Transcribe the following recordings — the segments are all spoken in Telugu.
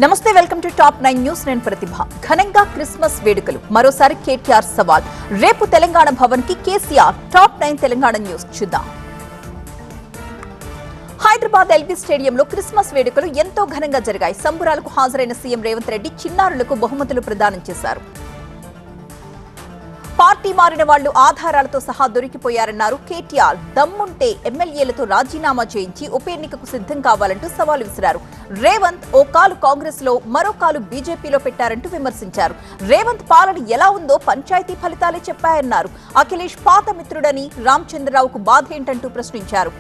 నమస్తే, వెల్కమ్ టు టాప్ 9 న్యూస్. నేను ప్రతిభ. ఘనంగా క్రిస్మస్ వేడుకలు, మరోసారి కేటీఆర్ సవాల్. రేపు తెలంగాణ భవన్ కి కేసీఆర్. టాప్ 9 తెలంగాణ న్యూస్ చూద్దాం. హైదరాబాద్ ఎల్బీ స్టేడియంలో క్రిస్మస్ వేడుకలు ఎంతో ఘనంగా జరిగాయి. సంబురాలకు హాజరైన సీఎం రేవంత్ రెడ్డి చిన్నారులకు బహుమతులు ప్రదానం చేశారు. పార్టీ మారిన వాళ్లు ఆధారాలతో సహా దొరికిపోయారన్నారు కేటీఆర్. దమ్ముంటే ఎమ్మెల్యేలతో రాజీనామా చేయించి ఉప ఎన్నికకు సిద్ధం కావాలంటూ సవాల్ విసిరారు. రేవంత్ ఓ కాలు కాంగ్రెస్ లో, మరో కాలు బీజేపీలో పెట్టారంటూ విమర్శించారు. రేవంత్ పాలన ఎలా ఉందో పంచాయతీ ఫలితాలే చెప్పాయన్నారు. అఖిలేష్ పాత మిత్రుడని రామచంద్రరావుకు బాధేంటంటూ ప్రశ్నించారు.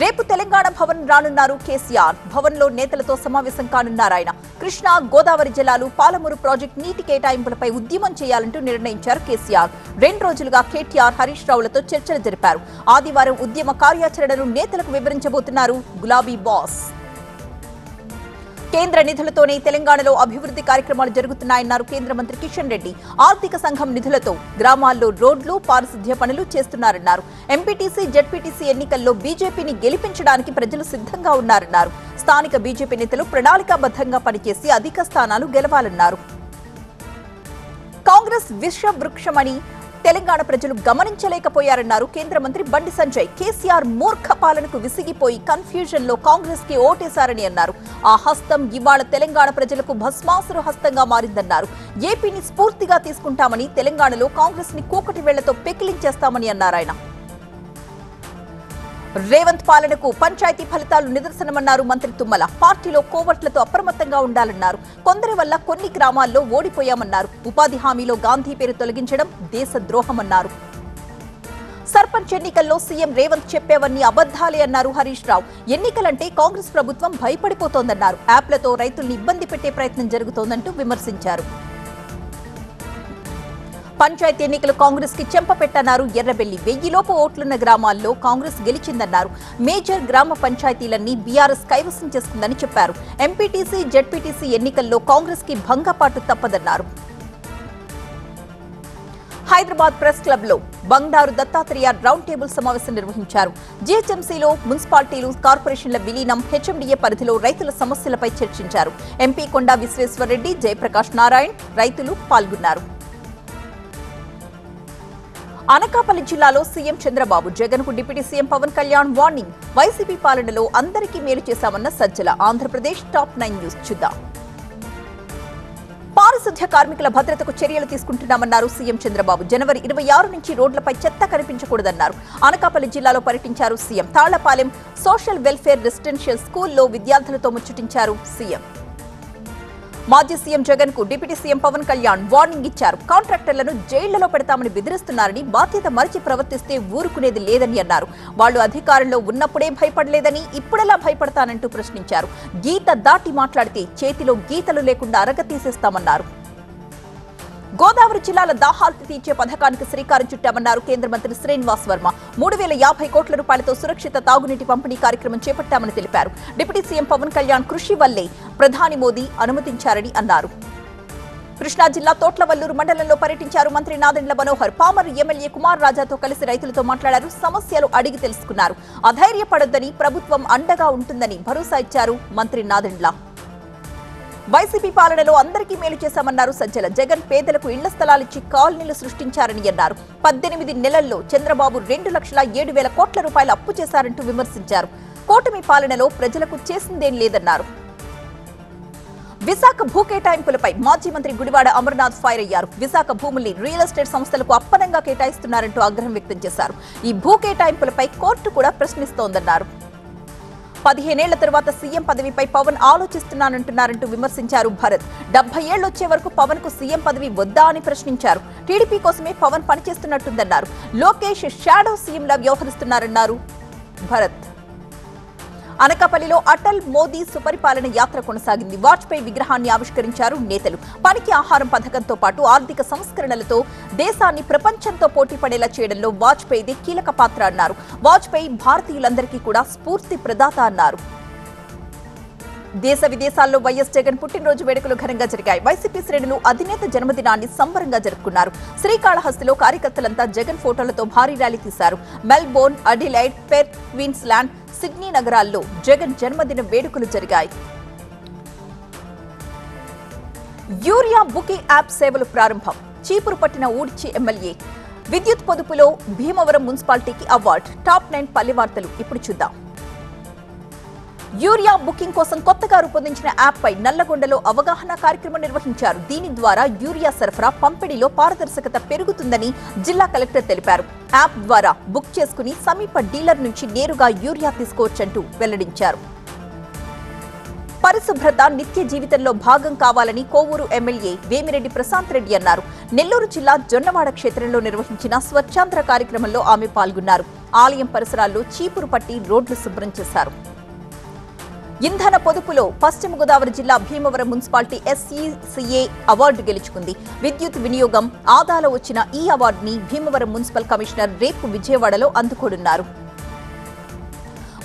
రేపు తెలంగాణ భవన్ రానున్నారు కేసీఆర్. భవన్ లో నేతలతో సమావేశం కానున్నారాయన. కృష్ణా గోదావరి జలాలు, పాలమూరు ప్రాజెక్టు నీటి కేటాయింపులపై ఉద్యమం చేయాలంటూ నిర్ణయించారు కేసీఆర్. 2 రోజులుగా కేటీఆర్, హరీష్ రావులతో చర్చలు జరిపారు. ఆదివారం ఉద్యమ కార్యాచరణను నేతలకు వివరించబోతున్నారు గులాబీ బాస్. కేంద్ర నిధులతోనే తెలంగాణలో అభివృద్ధి కార్యక్రమాలు జరుగుతున్నాయన్నారు కేంద్ర మంత్రి కిషన్ రెడ్డి. ఆర్థిక సంఘం నిధులతో గ్రామాల్లో రోడ్లు, పారిశుద్ధ్య పనులు చేస్తున్నారన్నారు. ఎంపీటీసీ, జెడ్పీటీసీ ఎన్నికల్లో బీజేపీని గెలిపించడానికి ప్రజలు సిద్ధంగా ఉన్నారన్నారు. స్థానిక బీజేపీ నేతలు ప్రణాళికాబద్ధంగా పనిచేసి అధిక స్థానాలు గెలవాలన్నారు. కాంగ్రెస్ విషవృక్షమని తెలంగాణ ప్రజలు గమనించలేకపోయారన్నారు కేంద్ర మంత్రి బండి సంజయ్. కేసీఆర్ మూర్ఖ పాలనకు విసిగిపోయి కన్ఫ్యూజన్ లో కాంగ్రెస్ కి ఓటేశారని అన్నారు. ఆ హస్తం ఇవాళ తెలంగాణ ప్రజలకు భస్మాసురు హస్తంగా మారిందన్నారు. ఏపీని స్ఫూర్తిగా తీసుకుంటామని, తెలంగాణలో కాంగ్రెస్ ని కూకటి వేళ్లతో పెకిలించేస్తామని అన్నారు ఆయన. రేవంత్ పాలనకు పంచాయతీ ఫలితాలు నిదర్శనమన్నారు మంత్రి తుమ్మల. పార్టీలో కోవర్ట్లతో అప్రమత్తంగా ఉండాలన్నారు. కొందరి వల్ల కొన్ని గ్రామాల్లో ఓడిపోయామన్నారు. ఉపాధి హామీలో గాంధీ పేరు తొలగించడం దేశద్రోహమన్నారు. సర్పంచ్ ఎన్నికల్లో సీఎం రేవంత్ చెప్పేవన్నీ అబద్ధాలే అన్నారు హరీష్ రావు. ఎన్నికలంటే కాంగ్రెస్ ప్రభుత్వం భయపడిపోతోందన్నారు. యాప్లతో రైతుల్ని ఇబ్బంది పెట్టే ప్రయత్నం జరుగుతోందంటూ విమర్శించారు. పంచాయతీ ఎన్నికలు కాంగ్రెస్ కి చెంపపెట్టన్నారు ఎర్రబెల్లి. 1000 లోపు ఓట్లున్న గ్రామాల్లో కాంగ్రెస్ గెలిచిందన్నారు. మేజర్ గ్రామ పంచాయతీలన్నీ బీఆర్ఎస్ కైవసం చేస్తుందని చెప్పారు. ఎంపీటీసీ, జెడ్పీటీసీ ఎన్నికల్లో కాంగ్రెస్ కి భంగపాటు తప్పదన్నారు. హైదరాబాద్ ప్రెస్ క్లబ్ లో బండారు దత్తాత్రేయ రౌండ్ టేబుల్ సమావేశం నిర్వహించారు. జీహెచ్ఎంసీలో మున్సిపాలిటీలు, కార్పొరేషన్ల విలీనం, హెచ్ఎండిఏ పరిధిలో రైతుల సమస్యలపై చర్చించారు. ఎంపీ కొండా విశ్వేశ్వరరెడ్డి, జయప్రకాష్ నారాయణ్ రైతులు పాల్గొన్నారు. అనకాపల్లి జిల్లాలో సీఎం చంద్రబాబు, జగన్ కు deputy CM Pawan Kalyan warning. YCP పాలనలో అందరికీ మేలు చేశామన్న సజ్జల. ఆంధ్రప్రదేశ్ టాప్ 9 న్యూస్ చూద్దాం. పారిశుద్ధ్య కార్మికుల భద్రతకు చర్యలు తీసుకుంటున్నామన్నారు సీఎం చంద్రబాబు. జనవరి 26 నుంచి రోడ్లపై చెత్త కనిపించకూడదన్నారు. అనకాపల్లి జిల్లాలో పర్యటించారు CM. Tallapalem social welfare residential స్కూల్లో విద్యార్థులతో ముచ్చటించారు సీఎం. మాజీ సీఎం జగన్ కు deputy CM Pawan Kalyan warning ఇచ్చారు. కాంట్రాక్టర్లను జైళ్లలో పెడతామని బెదిరిస్తున్నారని, బాధ్యత మరిచి ప్రవర్తిస్తే ఊరుకునేది లేదని అన్నారు. వాళ్లు అధికారంలో ఉన్నప్పుడే భయపడలేదని ఇప్పుడెలా భయపడతానంటూ ప్రశ్నించారు. గీత దాటి మాట్లాడితే చేతిలో గీతలు లేకుండా అరగతీసేస్తామన్నారు. గోదావరి జిల్లాల దాహార్తి తీర్చే పథకానికి శ్రీకారం చుట్టామన్నారు కేంద్ర మంత్రి శ్రీనివాస్ వర్మ. 3050 కోట్ల రూపాయలతో సురక్షిత తాగునీటి పంపిణీ కార్యక్రమం చేపట్టామని తెలిపారు. డిప్యూటీ సీఎం పవన్ కళ్యాణ్ కృషి వల్లే ప్రధాని మోదీ అనుమతించారని అన్నారు. కృష్ణా జిల్లా తోట్లవల్లూరు మండలంలో పర్యటించారు మంత్రి నాదెండ్ల మనోహర్. పామర్ ఎమ్మెల్యే కుమార్ రాజాతో కలిసి రైతులతో మాట్లాడారు. సమస్యలు అడిగి తెలుసుకున్నారు. అధైర్యపడొద్దని, ప్రభుత్వం అండగా ఉంటుందని భరోసా ఇచ్చారు మంత్రి నాదెండ్ల. వైసీపీ పాలనలో అందరికీ మేలు చేశామన్నారు సజ్జల. జగన్ పేదలకు ఇళ్ల స్థలాలిచ్చి కాలనీలు సృష్టించారని అన్నారు. 18 నెలల్లో చంద్రబాబు 2,07,000 కోట్ల రూపాయలు అప్పు చేశారంటూ విమర్శించారు. కూటమి పాలనలో ప్రజలకు చేసిందేం లేదన్నారు. విశాఖ భూ కేటాయింపులపై మాజీ మంత్రి గుడివాడ అమర్నాథ్ ఫైర్ అయ్యారు. విశాఖ భూముల్ని రియల్ ఎస్టేట్ సంస్థలకు అప్పనంగా కేటాయిస్తున్నారంటూ ఆగ్రహం వ్యక్తం చేశారు. ఈ భూ కేటాయింపులపై కోర్టు కూడా ప్రశ్నిస్తోందన్నారు. 15 ఏళ్ల తర్వాత సీఎం పదవిపై పవన్ ఆలోచిస్తున్నానంటున్నారంటూ విమర్శించారు భరత్. 70 ఏళ్లు వచ్చే వరకు పవన్ కు సీఎం పదవి వద్దా అని ప్రశ్నించారు. టీడీపీ కోసమే పవన్ పనిచేస్తున్నట్టుందన్నారు. లోకేష్ షాడో సీఎంలా వ్యవహరిస్తున్నారన్నారు భరత్. అనకాపల్లిలో అటల్ మోదీ సుపరిపాలన యాత్ర కొనసాగింది. వాజ్పేయి విగ్రహాన్ని ఆవిష్కరించారు నేతలు. పనికి ఆహారం పథకంతో పాటు ఆర్థిక సంస్కరణలతో దేశాన్ని ప్రపంచంతో పోటీ పడేలా చేయడంలో వాజ్పేయిది కీలక పాత్ర అన్నారు. వాజ్పేయి భారతీయులందరికీ కూడా స్ఫూర్తి ప్రదాత అన్నారు. దేశ విదేశాల్లో వైఎస్ జగన్ పుట్టినరోజు వేడుకలు ఘనంగా జరిగాయి. వైసీపీ శ్రేణులు అధినేత జన్మదినాన్ని సంబరంగా జరుపుకున్నారు. శ్రీకాళహస్తిలో కార్యకర్తలంతా జగన్ ఫోటోలతో భారీ ర్యాలీ తీశారు. Melbourne, Adelaide, Perth, Queensland, Sydney నగరాల్లో జగన్ జన్మదిన వేడుకలు జరిగాయి. యూరియా బుకింగ్ యాప్ సేవలు ప్రారంభం. చీపురు పట్టిన ఊడ్చి ఎమ్మెల్యే. విద్యుత్ పొదుపులో భీమవరం మున్సిపాలిటీకి అవార్డు. టాప్ 9 పల్లె వార్తలు ఇప్పుడు చూద్దాం. యూరియా బుకింగ్ కోసం కొత్తగా రూపొందించిన యాప్ పై నల్లగొండలో అవగాహన కార్యక్రమం నిర్వహించారు. దీని ద్వారా యూరియా సరఫరా, పంపిణీలో పారదర్శకత పెరుగుతుందని జిల్లా కలెక్టర్ తెలిపారు. యాప్ ద్వారా బుక్ చేసుకుని సమీప డీలర్ నుంచి నేరుగా యూరియా తీసుకోవచ్చంటూ వెల్లడించారు. పరిశుభ్రత నిత్య జీవితంలో భాగం కావాలని కోవూరు ఎమ్మెల్యే వేమిరెడ్డి ప్రశాంత్ రెడ్డి అన్నారు. నెల్లూరు జిల్లా జొన్నవాడ క్షేత్రంలో నిర్వహించిన స్వచ్ఛాంధ్ర కార్యక్రమంలో ఆమె పాల్గొన్నారు. ఆలయం పరిసరాల్లో చీపురు పట్టి రోడ్లు శుభ్రం చేశారు. ఇంధన పొదుపులో పశ్చిమ గోదావరి జిల్లా భీమవరం మున్సిపాలిటీ SECA అవార్డు గెలుచుకుంది. విద్యుత్ వినియోగం ఆదాలో వచ్చిన ఈ అవార్డుని భీమవరం మున్సిపల్ కమిషనర్ రేపు విజయవాడలో అందుకోనున్నారు.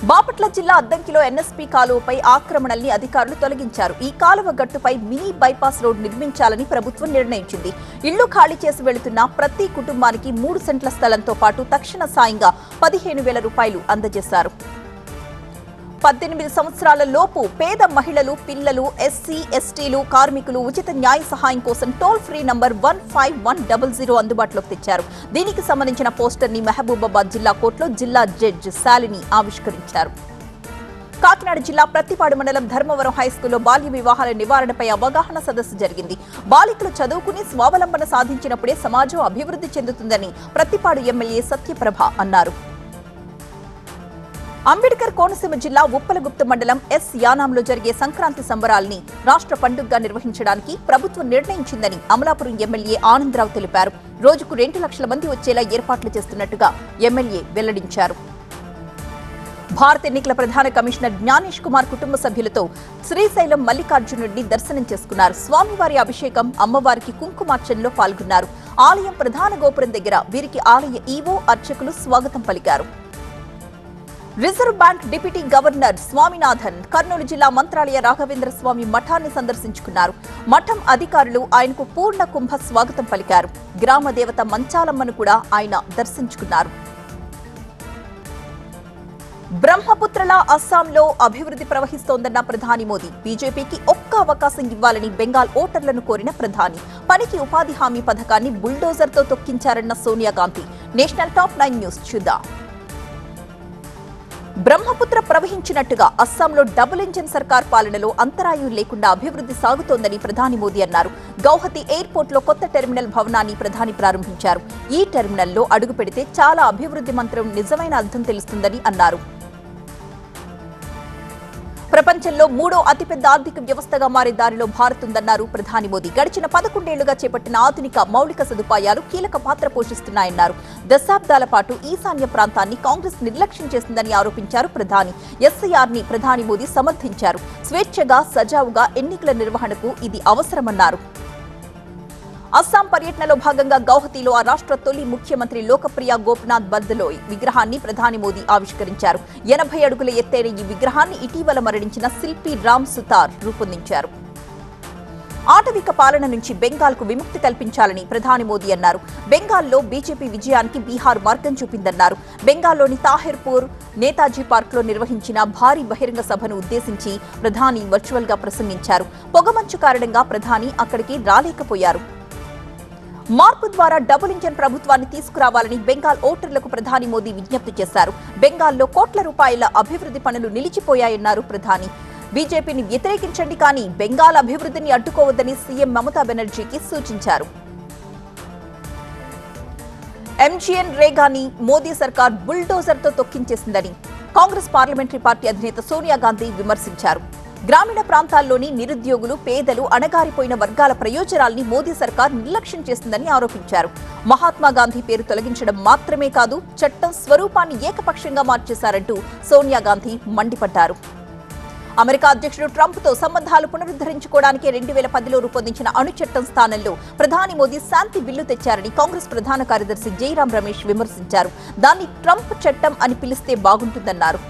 బాపట్ల జిల్లా అద్దంకిలో NSP కాలువపై ఆక్రమణల్ని అధికారులు తొలగించారు. ఈ కాలువ గట్టుపై మినీ బైపాస్ రోడ్ నిర్మించాలని ప్రభుత్వం నిర్ణయించింది. ఇళ్లు ఖాళీ చేసి వెళుతున్న ప్రతి కుటుంబానికి 3 సెంట్ల స్థలంతో పాటు తక్షణ సాయంగా 15,000 రూపాయలు అందజేశారు. 18 సంవత్సరాల లోపు పేద మహిళలు, పిల్లలు, SC, STలు, కార్మికులు ఉచిత న్యాయ సహాయం కోసం టోల్ ఫ్రీ నంబర్ 15100 అందుబాటులోకి తెచ్చారు. దీనికి సంబంధించిన పోస్టర్ ని మహబూబాబాద్ జిల్లా కోర్టులో జిల్లా జడ్జి శాలిని ఆవిష్కరించారు. కాకినాడ జిల్లా ప్రత్తిపాడు మండలం ధర్మవరం హైస్కూల్లో బాల్య వివాహాల నివారణపై అవగాహన సదస్సు జరిగింది. బాలికలు చదువుకుని స్వావలంబన సాధించినప్పుడే సమాజం అభివృద్ధి చెందుతుందని ప్రత్తిపాడు ఎమ్మెల్యే సత్యప్రభ అన్నారు. అంబేద్కర్ కోనసీమ జిల్లా ఉప్పలగుప్త మండలం యానాంలో జరిగే సంక్రాంతి సంబరాల్ని రాష్ట్ర పండుగగా నిర్వహించడానికి ప్రభుత్వం నిర్ణయించిందని అమలాపురం ఎమ్మెల్యే ఆనందరావు తెలిపారు. రోజుకు 2 లక్షల మంది వచ్చేలా ఏర్పాట్లు చేస్తున్నట్టుగా ఎమ్మెల్యే వెల్లడించారు. భారత ఎన్నికల ప్రధాన కమిషనర్ జ్ఞానేష్ కుమార్ కుటుంబ సభ్యులతో శ్రీశైలం మల్లికార్జునుడిని దర్శనం చేసుకున్నారు. స్వామివారి అభిషేకం, అమ్మవారికి కుంకుమార్చనలో పాల్గొన్నారు. ఆలయం ప్రధాన గోపురం దగ్గర వీరికి ఆలయ ఈవో, అర్చకులు స్వాగతం పలికారు. Reserve bank deputy governor Swaminathan Kurnool జిల్లా మంత్రాలయ రాఘవేంద్ర స్వామి మఠాన్ని సందర్శించుకున్నారు. మఠం అధికారులు ఆయనకు పూర్ణ కుంభ స్వాగతం పలికారు. గ్రామ దేవత మంచాలమ్మను కూడా ఆయన దర్శించుకున్నారు. బ్రహ్మపుత్రలా అస్సాంలో అభివృద్ధి ప్రవహిస్తోందన్న ప్రధాని మోదీ. బీజేపీకి ఒక్క అవకాశం ఇవ్వాలని బెంగాల్ ఓటర్లను కోరిన ప్రధాని. పనికి ఉపాధి హామీ పథకాన్ని బుల్డోజర్తో తొక్కించారన్న Sonia Gandhi. National top 9 news చూద్దాం. బ్రహ్మపుత్ర ప్రవహించినట్టుగా అస్సాంలో డబుల్ ఇంజిన్ సర్కార్ పాలనలో అంతరాయం లేకుండా అభివృద్ధి సాగుతోందని ప్రధాని మోదీ అన్నారు. గౌహతి ఎయిర్పోర్ట్లో కొత్త టెర్మినల్ భవనాన్ని ప్రధాని ప్రారంభించారు. ఈ టెర్మినల్లో అడుగు పెడితే చాలా అభివృద్ధి మంత్రం నిజమైన అర్థం తెలుస్తుందని అన్నారు. ప్రపంచంలో 3వ అతిపెద్ద ఆర్థిక వ్యవస్థగా మారే దారిలో భారత్ ఉందన్నారు ప్రధాని మోదీ. గడిచిన 11 ఏళ్లుగా చేపట్టిన ఆధునిక మౌలిక సదుపాయాలు కీలక పాత్ర పోషిస్తున్నాయన్నారు. దశాబ్దాల పాటు ఈశాన్య ప్రాంతాన్ని కాంగ్రెస్ నిర్లక్ష్యం చేసిందని ఆరోపించారు ప్రధాని. SIRని ప్రధాని మోదీ సమర్థించారు. స్వేచ్ఛగా, సజావుగా ఎన్నికల నిర్వహణకు ఇది అవసరమన్నారు. అస్సాం పర్యటనలో భాగంగా గౌహతిలో ఆ రాష్ట్ర తొలి ముఖ్యమంత్రి లోకప్రియ గోపనాథ్ బర్దలోయ్ విగ్రహాన్ని ప్రధాని మోదీ ఆవిష్కరించారు. 80 అడుగుల ఎత్తైన ఈ విగ్రహాన్ని ఇటీవల మరణించిన శిల్పి రామ్ సుతార్ రూపొందించారు. ఆటవిక పాలన నుంచి బెంగాల్కు విముక్తి కల్పించాలని ప్రధాని మోదీ అన్నారు. బెంగాల్లో బీజేపీ విజయానికి బీహార్ మార్గం చూపిందన్నారు. బెంగాల్లోని తాహిర్పూర్, నేతాజీ పార్క్లో నిర్వహించిన భారీ బహిరంగ సభను ఉద్దేశించి ప్రధాని వర్చువల్గా ప్రసంగించారు. పొగమంచు కారణంగా ప్రధాని అక్కడికి రాలేకపోయారు. మార్పు ద్వారా డబుల్ ఇంజన్ ప్రభుత్వాన్ని తీసుకురావాలని బెంగాల్ ఓటర్లకు ప్రధాని మోదీ విజ్ఞప్తి చేశారు. బెంగాల్లో కోట్ల రూపాయల అభివృద్ధి పనులు నిలిచిపోయాయన్నారు ప్రధాని. బీజేపీని వ్యతిరేకించండి కానీ బెంగాల్ అభివృద్ధిని అడ్డుకోవద్దని సీఎం మమతా బెనర్జీకి సూచించారు. MGN రేగాని మోదీ సర్కార్ బుల్డోజర్తో తొక్కించేసిందని కాంగ్రెస్ పార్లమెంటరీ పార్టీ అధినేత సోనియా గాంధీ విమర్శించారు. గ్రామీణ ప్రాంతాల్లోని నిరుద్యోగులు, పేదలు, అణగారిపోయిన వర్గాల ప్రయోజనాల్ని మోదీ సర్కార్ నిర్లక్ష్యం చేస్తుందని ఆరోపించారు. మహాత్మా గాంధీ పేరు తొలగించడం మాత్రమే కాదు, చట్టం స్వరూపాన్ని ఏకపక్షంగా మార్చేశారంటూ సోనియా గాంధీ మండిపడ్డారు. అమెరికా అధ్యక్షుడు ట్రంప్తో సంబంధాలు పునరుద్ధరించుకోవడానికి 2010లో రూపొందించిన అణు చట్టం స్థానంలో ప్రధాని మోదీ శాంతి బిల్లు తెచ్చారని కాంగ్రెస్ ప్రధాన కార్యదర్శి జైరాం రమేష్ విమర్శించారు. దాన్ని ట్రంప్ చట్టం అని పిలిస్తే బాగుంటుందన్నారు.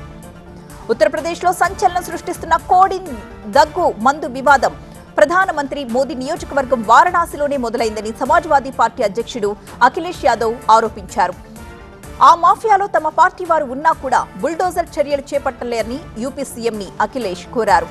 ఉత్తరప్రదేశ్లో సంచలనం సృష్టిస్తున్న కోడిన్ దగ్గు మందు వివాదం ప్రధానమంత్రి మోదీ నియోజకవర్గం వారణాసిలోనే మొదలైందని సమాజ్వాదీ పార్టీ అధ్యక్షుడు అఖిలేష్ యాదవ్ ఆరోపించారు. ఆ మాఫియాలో తమ పార్టీ వారు ఉన్నా కూడా బుల్డోజర్ చర్యలు చేపట్టలేరని యూపీ సీఎంని అఖిలేష్ కోరారు.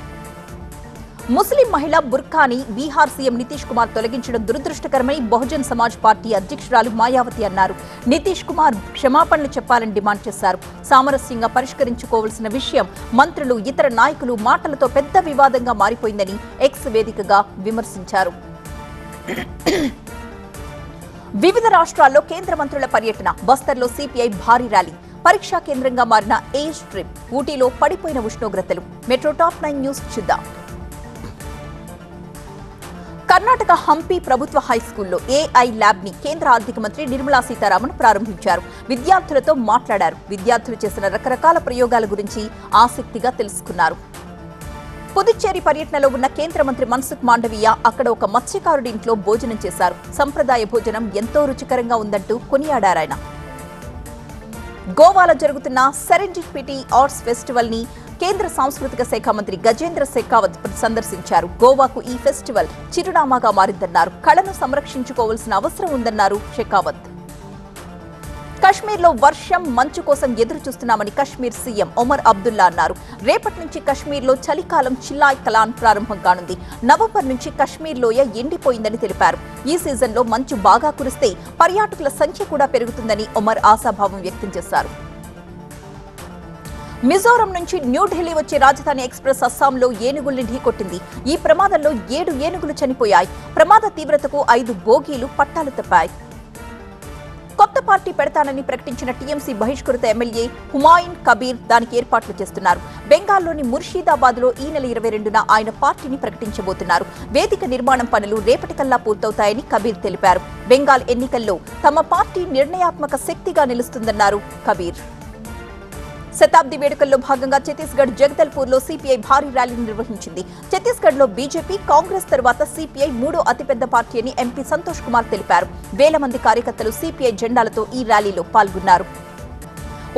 ముస్లిం మహిళ బుర్ఖాని బీహార్ సీఎం నితీష్ కుమార్ తొలగించడం దురదృష్టకరమని బహుజన్ సమాజ్ పార్టీ అధ్యక్షురాలు మాయావతి అన్నారు. నితీష్ కుమార్ క్షమాపణలు చెప్పాలని డిమాండ్ చేశారు. సామరస్యంగా పరిష్కరించుకోవాల్సిన విషయం మంత్రులు, ఇతర నాయకులు మాటలతో పెద్ద వివాదంగా మారిపోయిందని ఎక్స్ వేదికగా విమర్శించారు. వివిధ రాష్ట్రాల్లో కేంద్ర మంత్రుల పర్యటన. బస్తర్లో సిపిఐ భారీ ర్యాలీ. పరీక్షా కేంద్రంగా మారిన ఎయిర్ స్ట్రిప్. ఊటీలో పడిపోయిన ఉష్ణోగ్రతలు. మెట్రో టాప్ 9 న్యూస్ చూద్దాం. కర్ణాటక హంపి ప్రభుత్వ హైస్కూల్లో ఏఐ ల్యాబ్ ని కేంద్ర ఆర్థిక మంత్రి నిర్మలా సీతారామన్ ప్రారంభించారు. విద్యార్థులతో మాట్లాడారు. విద్యార్థులు చేసిన రకరకాల ప్రయోగాల గురించి ఆసక్తిగా తెలుసుకున్నారు. పుదుచ్చేరి పర్యటనలో ఉన్న కేంద్ర మంత్రి మన్సుఖ్ మాండవీయ అక్కడ ఒక మత్స్యకారుడి ఇంట్లో భోజనం చేశారు. సంప్రదాయ భోజనం ఎంతో రుచికరంగా ఉందంటూ కొనియాడారాయన. గోవాలో జరుగుతున్న సెరెండిపిటీ ఆర్ట్స్ ఫెస్టివల్ ని కేంద్ర సాంస్కృతిక శాఖ మంత్రి గజేంద్ర షెకావత్ సందర్శించారు. గోవాకు ఈ ఫెస్టివల్ చిరునామాగా మారిందన్నారు. కళను సంరక్షించుకోవాల్సిన అవసరం ఉందన్నారు షెకావత్. కశ్మీర్లో వర్షం, మంచు కోసం ఎదురు చూస్తున్నామని కశ్మీర్ సీఎం ఒమర్ అబ్దుల్లా అన్నారు. రేపటి నుంచి కశ్మీర్లో చలికాలం చిల్లాయ్ కలాన్ ప్రారంభం కానుంది. నవంబర్ నుంచి కశ్మీర్ లోయ ఎండిపోయిందని తెలిపారు. ఈ సీజన్లో మంచు బాగా కురిస్తే పర్యాటకుల సంఖ్య కూడా పెరుగుతుందని ఒమర్ ఆశాభావం వ్యక్తం చేశారు. మిజోరం నుంచి న్యూఢిల్లీ వచ్చే రాజధాని ఎక్స్ప్రెస్ అస్సాంలో ఏనుగుల్ని ఢీకొట్టింది. ఈ ప్రమాదంలో 7 ఏనుగులు చనిపోయాయి. ప్రమాద తీవ్రతకు 5 బోగీలు పట్టాలు తప్పాయి. కొత్త పార్టీ పెడతానని ప్రకటించిన టీఎంసీ బహిష్కృత ఎమ్మెల్యే హుమాయూన్ కబీర్ దానికి ఏర్పాట్లు చేస్తున్నారు. బెంగాల్లోని ముర్షిదాబాద్లో ఈ నెల 22న ఆయన పార్టీని ప్రకటించబోతున్నారు. వేదిక నిర్మాణం పనులు రేపటికల్లా పూర్తవుతాయని కబీర్ తెలిపారు. బెంగాల్ ఎన్నికల్లో తమ పార్టీ నిర్ణయాత్మక శక్తిగా నిలుస్తుందన్నారు కబీర్. శతాబ్ది వేడుకల్లో భాగంగా ఛత్తీస్గఢ్ జగదల్పూర్లో సిపిఐ భారీ ర్యాలీని నిర్వహించింది. ఛత్తీస్గఢ్లో బీజేపీ, కాంగ్రెస్ తర్వాత సిపిఐ 3వ అతిపెద్ద పార్టీ అని ఎంపీ సంతోష్ కుమార్ తెలిపారు. వేల మంది కార్యకర్తలు సిపిఐ జెండాలతో ఈ ర్యాలీలో పాల్గొన్నారు.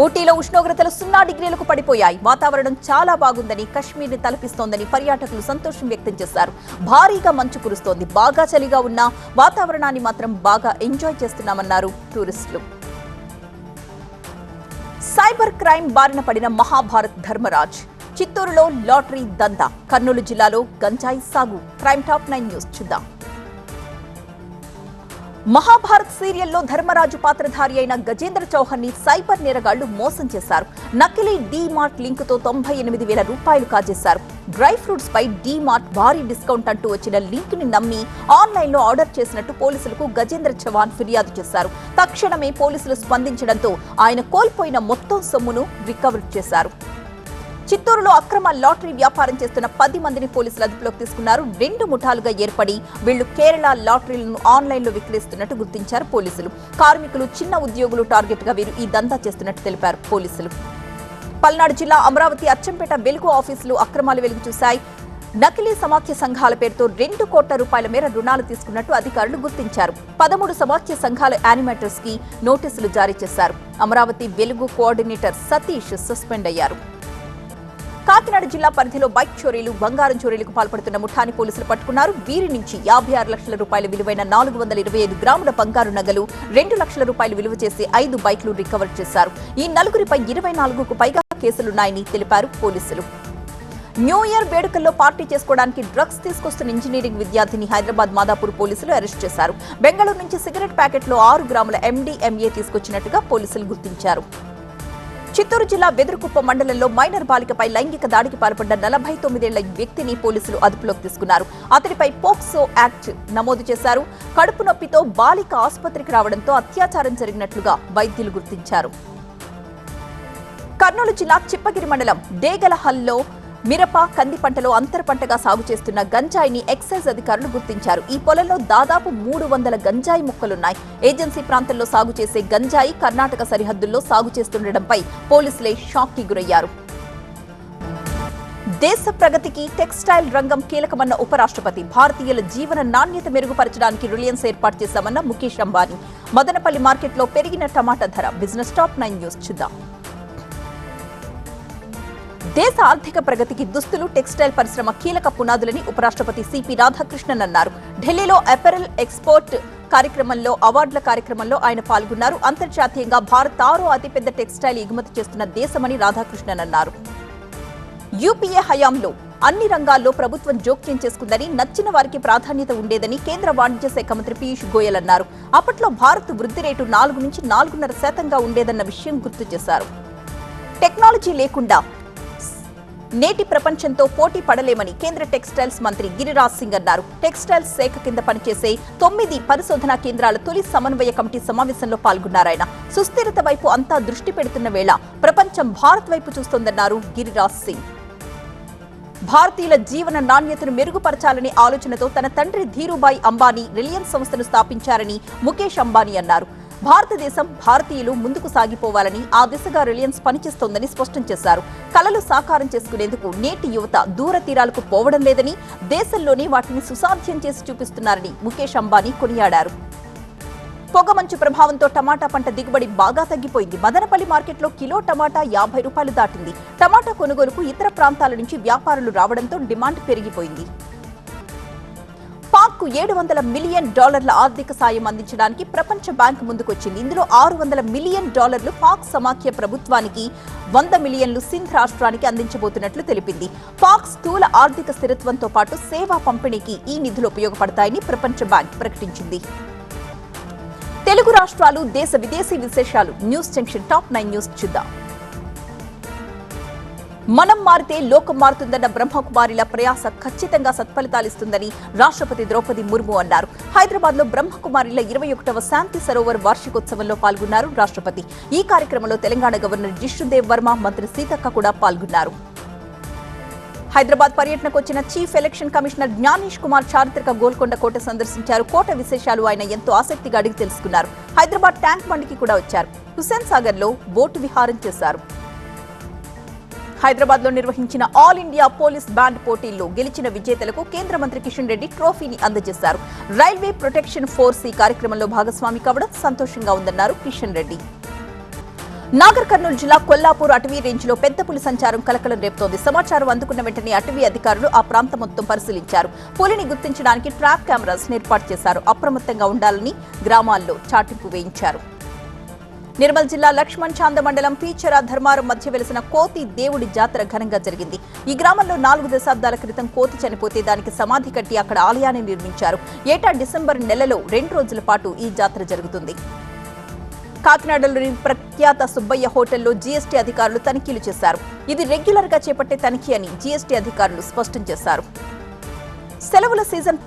ఊటీలో ఉష్ణోగ్రతలు 0 డిగ్రీలకు పడిపోయాయి. వాతావరణం చాలా బాగుందని, కశ్మీర్ని తలపిస్తోందని పర్యాటకులు సంతోషం వ్యక్తం చేశారు. భారీగా మంచు కురుస్తోంది. బాగా చలిగా ఉన్న వాతావరణాన్ని మాత్రం బాగా ఎంజాయ్ చేస్తున్నామన్నారు టూరిస్టులు. సైబర్ క్రైమ్ బారిన పడిన మహాభారత్ ధర్మరాజ్. చిత్తూరులో లాటరీ దందా. కర్నూలు జిల్లాలో గంజాయి సాగు. క్రైమ్ టాప్ 9 న్యూస్ చూద్దాం. మహాభారత్ సీరియల్లో ధర్మరాజు పాత్రధారి అయిన గజేంద్ర చౌహాన్ ని సైబర్ నేరగాళ్లు మోసం చేశారు. నకిలీ డీమార్ట్ లింకుతో 98,000 రూపాయలు కాజేశారు. డ్రై ఫ్రూట్స్ పై డీమార్ట్ భారీ డిస్కౌంట్ అంటూ వచ్చిన లింక్ ని నమ్మి ఆన్లైన్ లో ఆర్డర్ చేసినట్టు పోలీసులకు గజేంద్ర చౌహాన్ ఫిర్యాదు చేశారు. తక్షణమే పోలీసులు స్పందించడంతో ఆయన కోల్పోయిన మొత్తం సొమ్మును రికవర్ చేశారు. చిత్తూరులో అక్రమ లాటరీ వ్యాపారం చేస్తున్న 10 మందిని పోలీసులు అదుపులోకి తీసుకున్నారు. 2 ముఠాలుగా ఏర్పడి వీళ్లు కేరళ లాటరీలను ఆన్లైన్లో విక్రయిస్తున్నట్టు గుర్తించారు పోలీసులు. కార్మికులు, చిన్న ఉద్యోగులు టార్గెట్ గా వీరు ఈ దందా చేస్తున్నట్టు తెలిపారు పోలీసులు. పల్నాడు జిల్లా అమరావతి అచ్చంపేట వెలుగు ఆఫీసులు అక్రమాలు వెలుగు చూశాయి. నకిలీ సమాఖ్య సంఘాల పేరుతో 2 కోట్ల రూపాయల మేర రుణాలు తీసుకున్నట్టు అధికారులు గుర్తించారు. 13 సమాఖ్య సంఘాల యానిమేటర్స్ కి నోటీసులు జారీ చేశారు. అమరావతి వెలుగు కోఆర్డినేటర్ సతీష్ సస్పెండ్ అయ్యారు. కాకినాడ జిల్లా పరిధిలో బైక్ చోరీలు, బంగారం చోరీలకు పాల్పడుతున్న ముఠాని పోలీసులు పట్టుకున్నారు. వీరి నుంచి 56 లక్షల రూపాయల విలువైన 425 గ్రాముల బంగారు నగలు, 2 లక్షల రూపాయలు విలువ చేసే 5 బైక్లు రికవర్ చేశారు. ఈ నలుగురిపై 24కు పైగా కేసులున్నాయని తెలిపారు పోలీసులు. న్యూ ఇయర్ వేడుకల్లో పార్టీ చేసుకోవడానికి డ్రగ్స్ తీసుకొస్తున్న ఇంజనీరింగ్ విద్యార్థిని హైదరాబాద్ మాదాపూర్ పోలీసులు అరెస్ట్ చేశారు. బెంగళూరు నుంచి సిగరెట్ ప్యాకెట్లో 6 గ్రాముల MDMA తీసుకొచ్చినట్టుగా పోలీసులు గుర్తించారు. చిత్తూరు జిల్లా వెదురుకుప్ప మండలంలో మైనర్ బాలికపై లైంగిక దాడికి పాల్పడ్డ 49 ఏళ్ల వ్యక్తిని పోలీసులు అదుపులోకి తీసుకున్నారు. అతడిపై పోక్సో యాక్ట్ నమోదు చేశారు. కడుపు నొప్పితో బాలిక ఆసుపత్రికి రావడంతో అత్యాచారం జరిగినట్లుగా వైద్యులు గుర్తించారు. కర్నూలు జిల్లా చిప్పగిరి మండలం డేగలహల్లో మిరప, కంది పంటలో అంతర పంటగా సాగు చేస్తున్న గంజాయిని ఎక్సైజ్ అధికారులు గుర్తించారు. ఈ పొలంలో దాదాపు 300 గంజాయి మొక్కలున్నాయి. ఏజెన్సీ ప్రాంతంలో సాగు చేసే గంజాయి కర్ణాటక సరిహద్దుల్లో సాగు చేస్తుండటంపై పోలీసులే షాక్ కి గురయ్యారు. దేశ ప్రగతికి టెక్స్టైల్ రంగం కీలకమన్న ఉపరాష్ట్రపతి. భారతీయుల జీవన నాణ్యత మెరుగుపరచడానికి రిలయన్స్ ఏర్పాటు చేశామన్న ముఖేష్ అంబానీ. మదనపల్లి మార్కెట్లో పెరిగిన టమాటా ధర. బిజినెస్ టాప్ 9 న్యూస్ చూద్దాం. దేశ ఆర్థిక ప్రగతికి దుస్తులు, టెక్స్టైల్ పరిశ్రమ కీలక పునాదులని ఉపరాష్ట్రపతి సిపి రాధాకృష్ణన్ అన్నారు. ఢిల్లీలో అపెరల్ ఎక్స్పోర్ట్ కార్యక్రమంలో అవార్డుల కార్యక్రమంలో ఆయన పాల్గొన్నారు. అంతర్జాతీయంగా భారత్ 6వ అతిపెద్ద టెక్స్టైల్ ఎగుమతి చేస్తున్న దేశమని రాధాకృష్ణన్ అన్నారు. యూపీఏ హయాంలో అన్ని రంగాల్లో ప్రభుత్వం జోక్యం చేసుకుందని, నచ్చిన వారికి ప్రాధాన్యత ఉండేదని కేంద్ర వాణిజ్య శాఖ మంత్రి పీయూష్ గోయల్ అన్నారు. అప్పట్లో భారత్ వృద్ధి రేటు 4 నుంచి 4.5% ఉండేదన్న విషయం గుర్తు చేశారు. టెక్నాలజీ లేకుండా నేటి ప్రపంచంతో పోటీ పడలేమని కేంద్ర టెక్స్టైల్స్ మంత్రి గిరిరాజ్ సింగ్ అన్నారు. టెక్స్టైల్స్ శాఖ కింద పనిచేసే 9 పరిశోధనా కేంద్రాల తొలి సమన్వయ కమిటీ సమావేశంలో పాల్గొన్నారాయన. సుస్థిరత వైపు అంతా దృష్టి పెడుతున్న వేళ ప్రపంచం భారత్ వైపు చూస్తోందన్నారు గిరిరాజ్ సింగ్. భారతీయుల జీవన నాణ్యతను మెరుగుపరచాలనే ఆలోచనతో తన తండ్రి ధీరుభాయ్ అంబానీ రిలయన్స్ సంస్థను స్థాపించారని ముఖేష్ అంబానీ అన్నారు. భారతదేశం, భారతీయులు ముందుకు సాగిపోవాలని ఆ దిశగా రిలయన్స్ పనిచేస్తోందని స్పష్టం చేశారు. కలలు సాకారం చేసుకునేందుకు నేటి యువత దూర తీరాలకు పోవడం లేదని, దేశంలోనే వాటిని సుసాధ్యం చేసి చూపిస్తున్నారని ముఖేష్ అంబానీ కొనియాడారు. పొగమంచు ప్రభావంతో టమాటా పంట దిగుబడి బాగా తగ్గిపోయింది. మదనపల్లి మార్కెట్లో కిలో టమాటా 50 రూపాయలు దాటింది. టమాటా కొనుగోలుకు ఇతర ప్రాంతాల నుంచి వ్యాపారులు రావడంతో డిమాండ్ పెరిగిపోయింది. పాక్కు $700 మిలియన్ ఆర్థిక సాయం అందించడానికి ప్రపంచ బ్యాంక్ ముందుకొచ్చింది. ఇందులో $600 మిలియన్ పాక్ సమాఖ్య ప్రభుత్వానికి, 100 మిలియన్లు సింధ్ రాష్ట్రానికి అందించబోతున్నట్లు తెలిపింది. పాక్ స్థూల ఆర్థిక స్థిరత్వంతో పాటు సేవా పంపిణీకి ఈ నిధులు ఉపయోగపడతాయని ప్రపంచ బ్యాంక్ ప్రకటించింది. తెలుగు రాష్ట్రాలు, దేశ విదేశీ విశేషాలు న్యూస్ జంక్షన్ టాప్ 9 న్యూస్ చూద్దాం. మనం మారితే లోకం మారుతుందన్న బ్రహ్మకుమారిల ప్రయాస ఖచ్చితంగా సత్ఫలితాలిస్తుందని రాష్ట్రపతి ద్రౌపది ముర్ము అన్నారు. హైదరాబాద్ లో బ్రహ్మకుమారిల 21వ శాంతి సరోవర్ వార్షికోత్సవంలో పాల్గొన్నారు రాష్ట్రపతి. ఈ కార్యక్రమంలో తెలంగాణ గవర్నర్ జిష్ణుదేవ్ వర్మ, మంత్రి సీతక్క కూడా పాల్గొన్నారు. హైదరాబాద్ పర్యటనకు వచ్చిన chief election commissioner Gyanesh Kumar చారిత్రక గోల్కొండ కోట సందర్శించారు. కోట విశేషాలు ఆయన ఎంతో ఆసక్తిగా అడిగి తెలుసుకున్నారు. హైదరాబాద్ ట్యాంక్ బండికి కూడా వచ్చారు. హుస్సేన్ సాగర్ లో బోటు విహారం చేశారు. హైదరాబాద్ లో నిర్వహించిన ఆల్ ఇండియా పోలీస్ బ్యాండ్ పోటీల్లో గెలిచిన విజేతలకు కేంద్ర మంత్రి కిషన్ రెడ్డి ట్రోఫీని అందజేశారు. రైల్వే ప్రొటెక్షన్ ఫోర్స్ ఈ కార్యక్రమంలో భాగస్వామి కావడం సంతోషంగా ఉందన్నారు కిషన్ రెడ్డి. నాగర్ కర్నూలు జిల్లా కొల్లాపూర్ అటవీ రేంజ్ లో పెద్ద పులి సంచారం కలకలం రేపుతోంది. సమాచారం అందుకున్న వెంటనే అటవీ అధికారులు ఆ ప్రాంతం మొత్తం పరిశీలించారు. పులిని గుర్తించడానికి ట్రాప్ కెమెరాస్ ఏర్పాటు చేశారు. అప్రమత్తంగా ఉండాలని గ్రామాల్లో చాటింపు వేయించారు. నిర్మల్ జిల్లా లక్ష్మణ్ చాంద మండలం పీచర ధర్మారం మధ్య వెలిసిన కోతి దేవుడి జాతర ఘనంగా జరిగింది. ఈ గ్రామంలో 4 దశాబ్దాల క్రితం కోతి చనిపోతే దానికి సమాధి కట్టి అక్కడ ఆలయాన్ని నిర్మించారు. ఏటా డిసెంబర్ నెలలో 2 రోజుల పాటు ఈ జాతర జరుగుతుంది. కాకినాడలోని ప్రఖ్యాత సుబ్బయ్య హోటల్లో జీఎస్టీ అధికారులు తనిఖీలు చేశారు. ఇది రెగ్యులర్ గా చేపట్టే తనిఖీ అని జీఎస్టీ అధికారులు స్పష్టం చేశారు. సెలవుల సీజన్